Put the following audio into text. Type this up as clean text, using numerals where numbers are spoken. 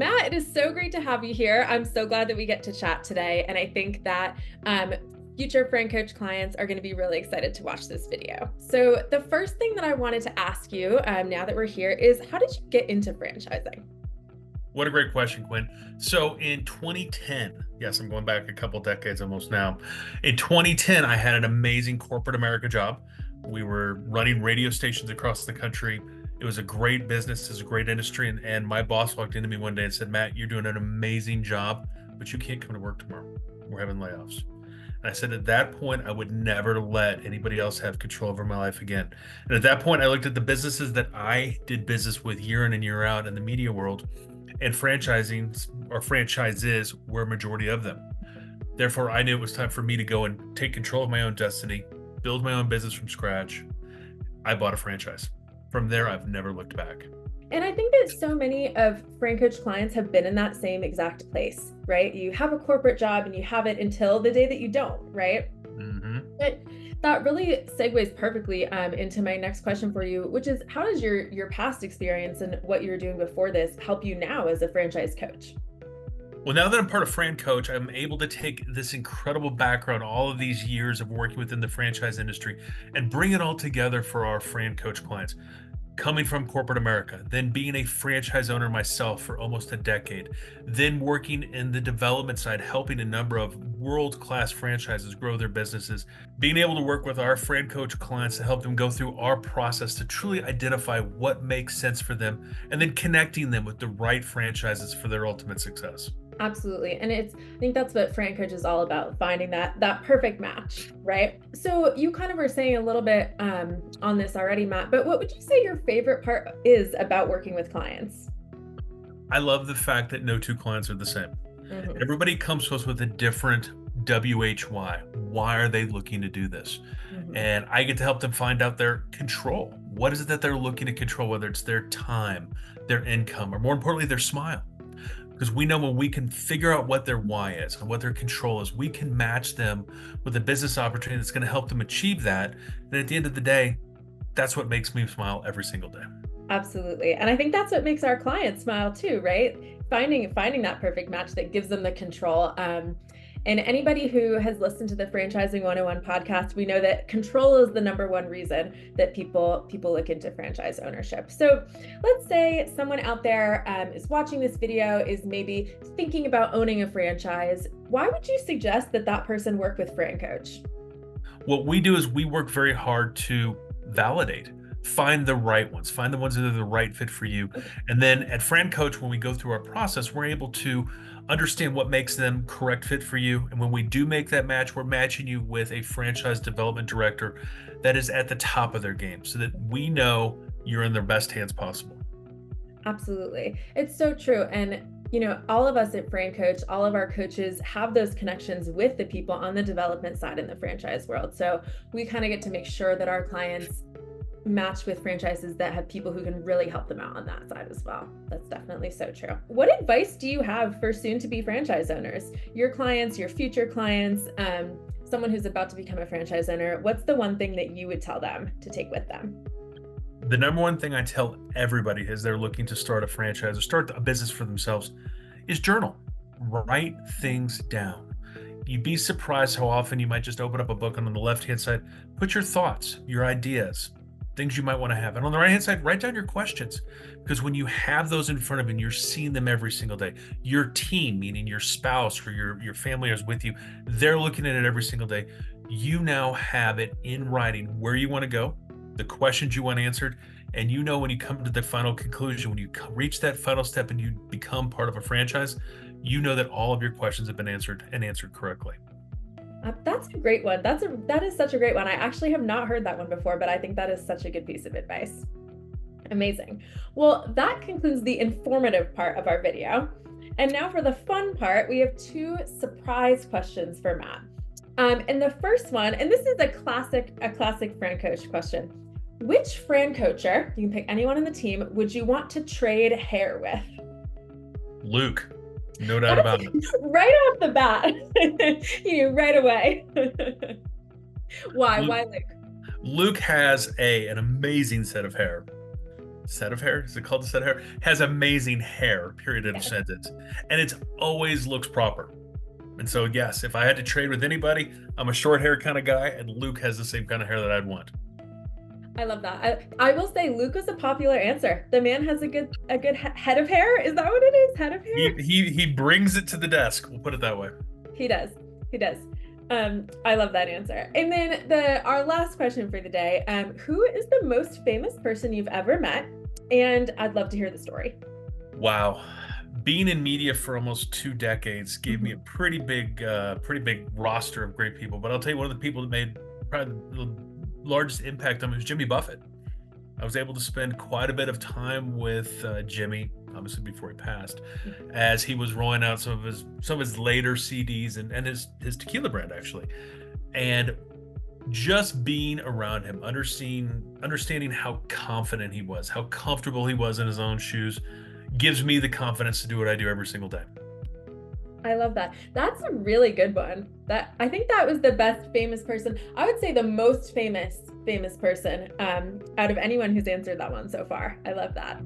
Matt, it is so great to have you here. I'm so glad that we get to chat today. And I think that future FranCoach clients are going to be really excited to watch this video. So the first thing that I wanted to ask you now that we're here is, how did you get into franchising? What a great question, Quinn. So in 2010, yes, I'm going back a couple decades almost now. In 2010, I had an amazing corporate America job. We were running radio stations across the country. It was a great business, it was a great industry. And my boss walked into me one day and said, Matt, you're doing an amazing job, but you can't come to work tomorrow. We're having layoffs. And I said, at that point, I would never let anybody else have control over my life again. And at that point, I looked at the businesses that I did business with year in and year out in the media world, and franchising or franchises were a majority of them. Therefore, I knew it was time for me to go and take control of my own destiny, build my own business from scratch. I bought a franchise. From there, I've never looked back. And I think that so many of FranCoach clients have been in that same exact place, right? You have a corporate job and you have it until the day that you don't, right? Mm-hmm. But that really segues perfectly into my next question for you, which is, how does your past experience and what you were doing before this help you now as a franchise coach? Well, now that I'm part of FranCoach, I'm able to take this incredible background, all of these years of working within the franchise industry, and bring it all together for our FranCoach clients. Coming from corporate America, then being a franchise owner myself for almost a decade, then working in the development side, helping a number of world-class franchises grow their businesses, being able to work with our FranCoach clients to help them go through our process to truly identify what makes sense for them, and then connecting them with the right franchises for their ultimate success. Absolutely. And I think that's what FranCoach is all about, finding that perfect match, right? So you kind of were saying a little bit on this already, Matt, but what would you say your favorite part is about working with clients? I love the fact that no two clients are the same. Mm-hmm. Everybody comes to us with a different WHY. Why are they looking to do this? Mm-hmm. And I get to help them find out their control. What is it that they're looking to control, whether it's their time, their income, or more importantly, their smile? Because we know when we can figure out what their why is and what their control is, we can match them with a business opportunity that's going to help them achieve that. And at the end of the day, that's what makes me smile every single day. Absolutely. And I think that's what makes our clients smile too, right? Finding that perfect match that gives them the control. And anybody who has listened to the Franchising 101 podcast, we know that control is the number one reason that people look into franchise ownership. So let's say someone out there is watching this video, is maybe thinking about owning a franchise. Why would you suggest that person work with FranCoach? What we do is we work very hard to validate, find the right ones, find the ones that are the right fit for you. And then at FranCoach, when we go through our process, we're able to understand what makes them correct fit for you. And when we do make that match, we're matching you with a franchise development director that is at the top of their game so that we know you're in their best hands possible. Absolutely. It's so true. And all of us at FranCoach, all of our coaches have those connections with the people on the development side in the franchise world. So we kind of get to make sure that our clients match with franchises that have people who can really help them out on that side as well. That's definitely so true. What advice do you have for soon-to-be franchise owners, your clients, your future clients, someone who's about to become a franchise owner? What's the one thing that you would tell them to take with them? The number one thing I tell everybody as they're looking to start a franchise or start a business for themselves is journal. Write things down. You'd be surprised how often you might just open up a book and on the left-hand side, put your thoughts, your ideas, things you might want to have. And on the right-hand side, write down your questions. Because when you have those in front of you and you're seeing them every single day, your team, meaning your spouse or your family is with you, they're looking at it every single day. You now have it in writing where you want to go, the questions you want answered, and when you come to the final conclusion, when you reach that final step and you become part of a franchise, you know that all of your questions have been answered and answered correctly. That's a great one. That is such a great one. I actually have not heard that one before, but I think that is such a good piece of advice. Amazing. Well, that concludes the informative part of our video. And now for the fun part, we have two surprise questions for Matt. And the first one, and this is a classic FranCoach question. Which FranCoacher, you can pick anyone on the team, would you want to trade hair with? Luke. No doubt about it. Right off the bat, right away. Why? Why Luke? Luke has an amazing set of hair. set of hair. Is it called the set of hair? Has amazing hair, period, end of Yes. sentence. And it's always looks proper. And so, yes, if I had to trade with anybody, I'm a short hair kind of guy, and Luke has the same kind of hair that I'd want. I love that. I will say Luke was a popular answer. The man has a good head of hair. Is that what it is? Head of He hair? he he brings it to the desk. We'll put it that way. He does. He does. I love that answer. And then our last question for the day, who is the most famous person you've ever met? And I'd love to hear the story. Wow. Being in media for almost 2 decades gave me a Mhm. pretty big roster of great people. But I'll tell you, one of the people that made probably the largest impact on me was Jimmy Buffett. I was able to spend quite a bit of time with Jimmy, obviously before he passed, as he was rolling out some of his later CDs and his tequila brand actually, and just being around him, understanding how confident he was, how comfortable he was in his own shoes, gives me the confidence to do what I do every single day. I love that. That's a really good one. That I think that was the best famous person. I would say the most famous person out of anyone who's answered that one so far. I love that.